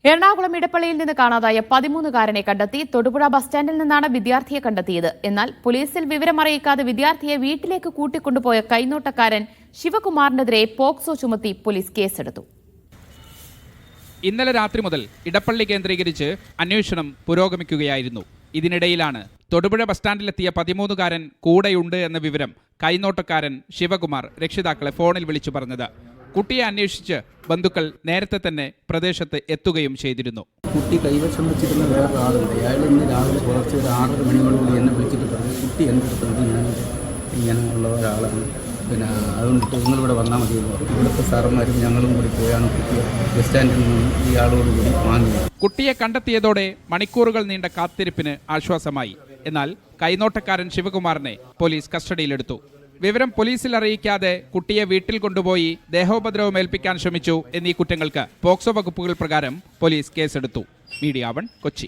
എറണാകുളം ഇടപ്പള്ളിയിൽ നിന്ന് കാണാതായ 13-കാരനെ കണ്ടെത്തി. തൊടുപുഴ ബസ് സ്റ്റാൻഡിൽ നിന്നാണ് വിദ്യാർത്ഥിയെ കണ്ടെത്തിയത്. എന്നാൽ പോലീസിൽ വിവരമറിയിക്കാതെ വിദ്യാർത്ഥിയെ വീട്ടിലേക്ക് കൂട്ടിക്കൊണ്ടുപോയ കൈനോട്ടക്കാരൻ ശിവകുമാറിനെതിരെ പോക്സോ ചുമത്തി പോലീസ് കേസെടുത്തു. ഇന്നലെ രാത്രി മുതൽ ഇടപ്പള്ളി കേന്ദ്രീകരിച്ച് അന്വേഷണം പുരോഗമിക്കുകയായിരുന്നു. ഇതിനിടയിലാണ് തൊടുപുഴ ബസ് സ്റ്റാൻഡിലെത്തിയ 13-കാരൻ കൂടെയുണ്ട് എന്ന വിവരം കൈനോട്ടക്കാരൻ ശിവകുമാർ രക്ഷിതാക്കളെ ഫോണിൽ വിളിച്ചു പറഞ്ഞത്. കുട്ടിയെ അന്വേഷിച്ച് ബന്ധുക്കൾ നേരത്തെ തന്നെ പ്രദേശത്ത് എത്തുകയും ചെയ്തിരുന്നു. കുട്ടി കൈവശം വെച്ചിരുന്ന വേറെ ആളുണ്ട്. അയാൾ ഇന്ന് രാവിലെ പുലർച്ചെ ഒരു 6:30 മണിയോടുകൂടി എന്നെ വിളിച്ചിട്ട് പറഞ്ഞു, കുട്ടി എൻ്റെ അടുത്ത് ഇങ്ങനെ ഉള്ള ഒരാളാണ്, പിന്നെ അതുകൊണ്ടിട്ട് നിങ്ങളിവിടെ വന്നാൽ മതി എന്ന് പറഞ്ഞു. ഇവിടുത്തെ സാറന്മാരും ഞങ്ങളും കൂടി പോയാണ് കുട്ടിയെ ബസ് സ്റ്റാൻഡിൽ നിന്നും ഇയാളോടുകൂടി വാങ്ങിയത്. കുട്ടിയെ കണ്ടെത്തിയതോടെ മണിക്കൂറുകൾ നീണ്ട കാത്തിരിപ്പിന് ആശ്വാസമായി. എന്നാൽ കൈനോട്ടക്കാരൻ ശിവകുമാറിനെ പോലീസ് കസ്റ്റഡിയിലെടുത്തു. വിവരം പോലീസിൽ അറിയിക്കാതെ കുട്ടിയെ വീട്ടിൽ കൊണ്ടുപോയി ദേഹോപദ്രവം ഏൽപ്പിക്കാൻ ശ്രമിച്ചു എന്നീ കുറ്റങ്ങൾക്ക് പോക്സോ വകുപ്പുകൾ പ്രകാരം പോലീസ് കേസെടുത്തു. മീഡിയ 1 കൊച്ചി.